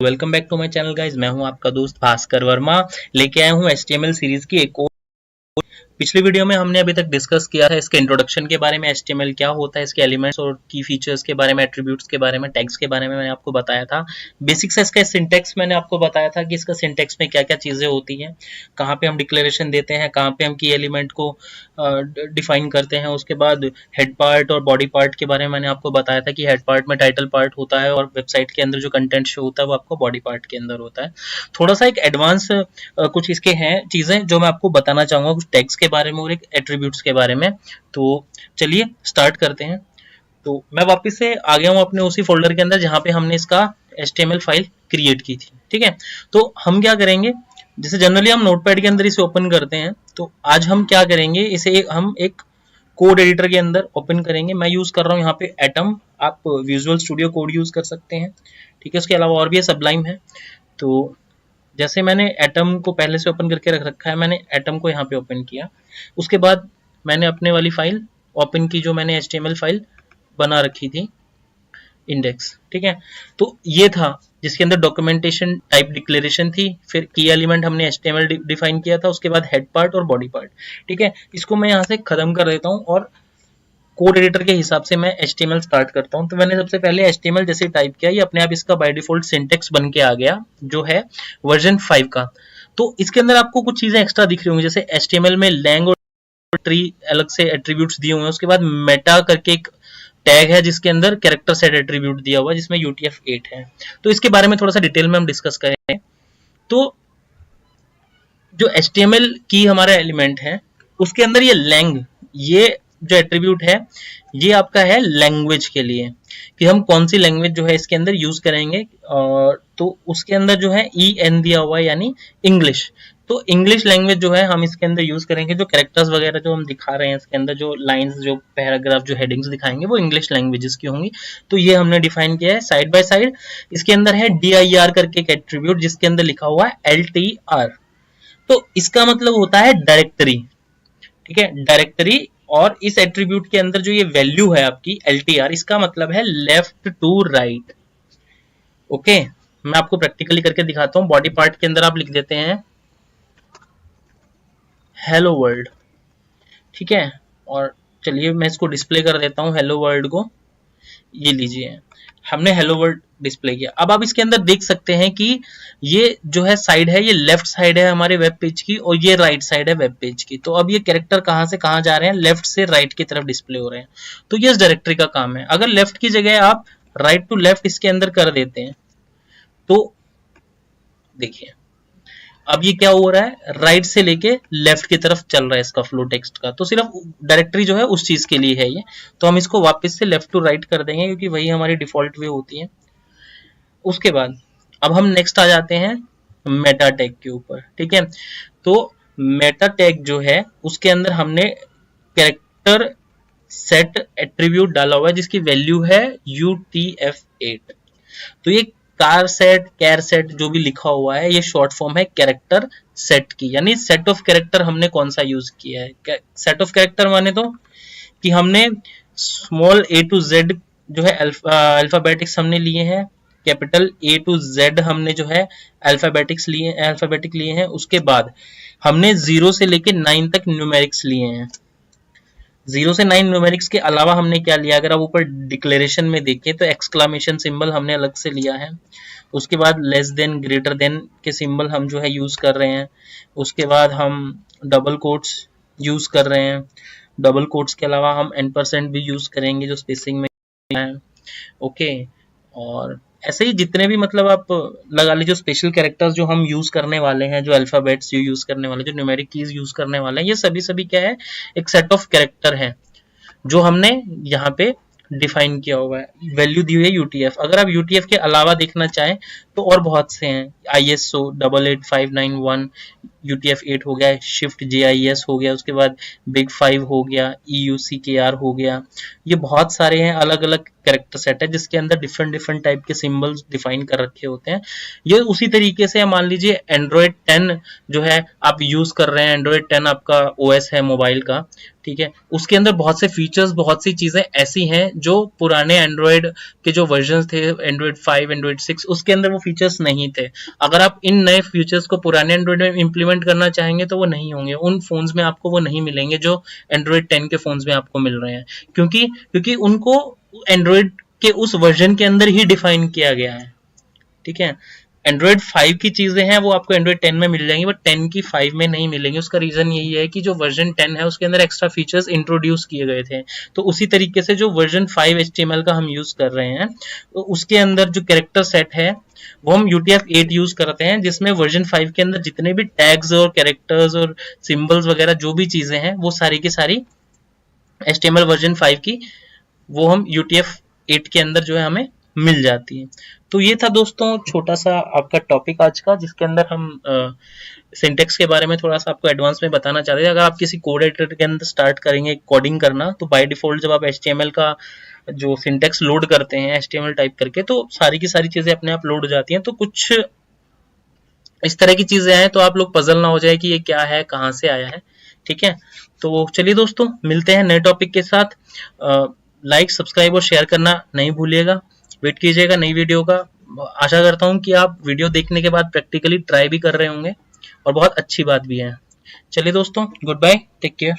Welcome back to my channel guys. मैं हूं आपका दोस्त भास्कर वर्मा। लेके आया हूं HTML सीरीज की एक और। पिछली वीडियो में हमने अभी तक डिस्कस किया है इसके इंट्रोडक्शन के बारे में, HTML क्या होता है, इसके एलिमेंट्स और की फीचर्स के बारे में, एट्रीब्यूट्स के बारे में, टैग्स के बारे में मैंने आपको बताया था। बेसिक्स इसका सिंटेक्स मैंने आपको बताया था कि इसका सिंटेक्स में क्या क्या चीजें होती हैं, कहाँ पे हम डिक्लेरेशन देते हैं, कहाँ पे हम की एलिमेंट को डिफाइन करते हैं। उसके बाद हेड पार्ट और बॉडी पार्ट के बारे में मैंने आपको बताया था कि हेड पार्ट में टाइटल पार्ट होता है और वेबसाइट के अंदर जो कंटेंट शो होता है वो आपको बॉडी पार्ट के अंदर होता है। थोड़ा सा एक एडवांस कुछ इसके हैं चीजें जो मैं आपको बताना चाहूंगा, कुछ टैग्स के बारे में और एक एट्रीब्यूट्स के बारे में। तो चलिए स्टार्ट करते हैं। तो मैं वापस से आ गया हूं अपने उसी फोल्डर के अंदर जहां पे हमने इसका HTML फाइल क्रिएट की थी। ठीक है, तो हम क्या करेंगे, जैसे जनरली हम नोटपैड के अंदर इसे ओपन करते हैं, तो आज हम क्या करेंगे, इसे हम एक कोड एडिटर के अंदर ओपन करेंगे। मैं यूज कर रहा हूँ यहाँ पे एटम, आप विजुअल स्टूडियो कोड यूज कर सकते हैं। ठीक है, उसके अलावा और भी सबलाइम है। तो जैसे मैंने एटम को पहले से ओपन करके रख रखा है, मैंने एटम को यहाँ पे ओपन किया। उसके बाद मैंने अपने वाली फाइल ओपन की जो मैंने HTML फाइल बना रखी थी, इंडेक्स। ठीक है, तो ये था जिसके अंदर डॉक्यूमेंटेशन टाइप डिक्लेरेशन थी, फिर की एलिमेंट हमने HTML डिफाइन किया था, उसके बाद हेड पार्ट और बॉडी पार्ट। ठीक है, इसको मैं यहाँ से खत्म कर देता हूँ और कोड एडिटर के हिसाब से मैं HTML स्टार्ट करता हूं। तो मैंने सबसे पहले HTML जैसे टाइप किया, ये अपने आप इसका बाय डिफॉल्ट सिंटेक्स बन के आ गया जो है वर्जन 5 का। तो इसके अंदर आपको कुछ चीजें एक्स्ट्रा दिख रही होंगी, जैसे HTML में लैंग और ट्री अलग से एट्रीब्यूट्स दिए हुए हैं। उसके बाद मेटा करके एक टैग है जिसके अंदर कैरेक्टर सेट एट्रीब्यूट दिया हुआ है जिसमें UTF-8 है। तो इसके बारे में थोड़ा सा डिटेल में हम डिस्कस करेंगे। तो जो HTML की हमारा एलिमेंट है उसके अंदर ये लैंग, ये जो एट्रीब्यूट है ये आपका है लैंग्वेज के लिए, कि हम कौन सी लैंग्वेज जो है इसके अंदर यूज करेंगे। और तो उसके अंदर जो है EN दिया हुआ है यानी इंग्लिश। तो इंग्लिश लैंग्वेज जो है हम इसके अंदर यूज करेंगे। जो कैरेक्टर्स वगैरह जो हम दिखा रहे हैं इसके अंदर, जो लाइंस, जो पैराग्राफ, जो हेडिंग्स दिखाएंगे वो इंग्लिश लैंग्वेजेस की होंगी। तो ये हमने डिफाइन किया है साइड बाय साइड। इसके अंदर है DIR करके एक एट्रीब्यूट जिसके अंदर लिखा हुआ है LTR। तो इसका मतलब होता है डायरेक्टरी। ठीक है, डायरेक्टरी। और इस एट्रीब्यूट के अंदर जो ये वैल्यू है आपकी LTR, इसका मतलब है लेफ्ट टू राइट। ओके, मैं आपको प्रैक्टिकली करके दिखाता हूं। बॉडी पार्ट के अंदर आप लिख देते हैं हेलो वर्ल्ड। ठीक है, और चलिए मैं इसको डिस्प्ले कर देता हूं हेलो वर्ल्ड को। ये लीजिए, हमने हेलो वर्ल्ड डिस्प्ले किया। अब आप इसके अंदर देख सकते हैं कि ये जो है साइड है, ये लेफ्ट साइड है हमारे वेब पेज की और ये राइट साइड है वेब पेज की। तो अब ये कैरेक्टर कहां से कहां जा रहे हैं, लेफ्ट से राइट की तरफ डिस्प्ले हो रहे हैं। तो ये इस डायरेक्टरी का काम है। अगर लेफ्ट की जगह आप राइट टू लेफ्ट इसके अंदर कर देते हैं तो देखिए अब ये क्या हो रहा है, राइट से लेके लेफ्ट की तरफ चल रहा है इसका फ्लो टेक्स्ट का। तो सिर्फ डायरेक्टरी जो है उस चीज के लिए है ये। तो हम इसको वापस से लेफ्ट टू राइट कर देंगे क्योंकि वही हमारी डिफॉल्ट वे होती है। उसके बाद अब हम नेक्स्ट आ जाते हैं मेटा टैग के ऊपर। ठीक है, तो मेटा टैग जो है उसके अंदर हमने कैरेक्टर सेट एट्रीब्यूट डाला हुआ है जिसकी वैल्यू है UTF-8। तो ये कार सेट, कैर सेट जो भी लिखा हुआ है ये शॉर्ट फॉर्म है कैरेक्टर सेट की, यानी सेट ऑफ कैरेक्टर हमने कौन सा यूज किया है। सेट ऑफ कैरेक्टर माने तो कि हमने स्मॉल A to Z जो है अल्फाबेटिक्स हमने लिए हैं, कैपिटल A to Z हमने जो है अल्फाबेटिक लिए हैं। उसके बाद हमने 0 से लेके 9 तक न्यूमेरिक्स लिए हैं। 0 से 9 न्यूमेरिक्स के अलावा हमने क्या लिया, अगर आप ऊपर डिक्लेरेशन में देखें तो एक्सक्लामेशन सिंबल हमने अलग से लिया है। उसके बाद लेस देन, ग्रेटर देन के सिंबल हम जो है यूज कर रहे हैं। उसके बाद हम डबल कोट्स यूज कर रहे हैं। डबल कोट्स के अलावा हम %% भी यूज करेंगे जो स्पेसिंग में है। ओके, और ऐसे ही जितने भी मतलब आप लगा लीजिए स्पेशल कैरेक्टर्स जो हम यूज करने वाले हैं, जो अल्फाबेट्स यूज करने वाले, जो न्यूमेरिक कीज यूज करने वाले हैं, ये सभी क्या है, एक सेट ऑफ कैरेक्टर है जो हमने यहाँ पे डिफाइन किया हुआ है। वैल्यू दी हुई है UTF। अगर आप UTF के अलावा देखना चाहें तो और बहुत से हैं, ISO 88591 UTF-8 हो गया, शिफ्ट JIS हो गया, उसके बाद बिग 5 हो गया, EUCKR हो गया। ये बहुत सारे हैं, अलग अलग कैरेक्टर सेट है जिसके अंदर डिफरेंट डिफरेंट टाइप के सिंबल्स डिफाइन कर रखे होते हैं। ये उसी तरीके से मान लीजिए एंड्रॉयड 10 जो है आप यूज कर रहे हैं, एंड्रॉयड 10 आपका ओएस है मोबाइल का, ठीक है, उसके अंदर बहुत से फीचर्स, बहुत सी चीजें ऐसी हैं जो पुराने एंड्रॉयड के जो वर्जन थे, एंड्रॉयड 5, एंड्रॉयड 6, उसके अंदर वो फीचर्स नहीं थे। अगर आप इन नए फीचर्स को पुराने एंड्रॉयड में इंप्लीमेंट करना चाहेंगे तो वो नहीं होंगे, उन फोन्स में आपको वो नहीं मिलेंगे जो एंड्रॉयड 10 के फोन्स में आपको मिल रहे हैं, क्योंकि उनको एंड्रॉयड के उस वर्जन के अंदर ही डिफाइन किया गया है, ठीक है। एंड्रॉयड 5 की चीजें हैं वो आपको एंड्रॉयड 10 में मिल जाएंगी, बट 10 की 5 में नहीं मिलेंगी। उसका रीजन यही है कि जो वर्जन 10 है उसके अंदर एक्स्ट्रा फीचर्स इंट्रोड्यूस किए गए थे। तो उसी तरीके से जो वर्जन 5 HTML का हम यूज कर रहे हैं, तो उसके अंदर जो कैरेक्टर सेट है वो हम UTF-8 यूज करते हैं, जिसमें वर्जन 5 के अंदर जितने भी टैग्स और कैरेक्टर्स और सिंबल्स वगैरह जो भी चीजें हैं वो सारी की सारी HTML वर्जन 5 की वो हम UTF-8 के अंदर जो है हमें मिल जाती है। तो ये था दोस्तों छोटा सा आपका टॉपिक आज का, जिसके अंदर हम सिंटेक्स के बारे में थोड़ा सा आपको एडवांस में बताना चाह रहे थे। अगर आप किसी कोड एडिटर के अंदर स्टार्ट करेंगे कोडिंग करना, तो बाय डिफॉल्ट जब आप HTML का जो सिंटेक्स लोड करते हैं HTML टाइप करके, तो सारी की सारी चीजें अपने आप लोड हो जाती हैं। तो कुछ इस तरह की चीजें हैं तो आप लोग पजल ना हो जाए कि ये क्या है, कहाँ से आया है, ठीक है। तो चलिए दोस्तों, मिलते हैं नए टॉपिक के साथ। लाइक, सब्सक्राइब और शेयर करना नहीं भूलिएगा। वेट कीजिएगा नई वीडियो का। आशा करता हूँ कि आप वीडियो देखने के बाद प्रैक्टिकली ट्राई भी कर रहे होंगे, और बहुत अच्छी बात भी है। चलिए दोस्तों, गुड बाय, टेक केयर।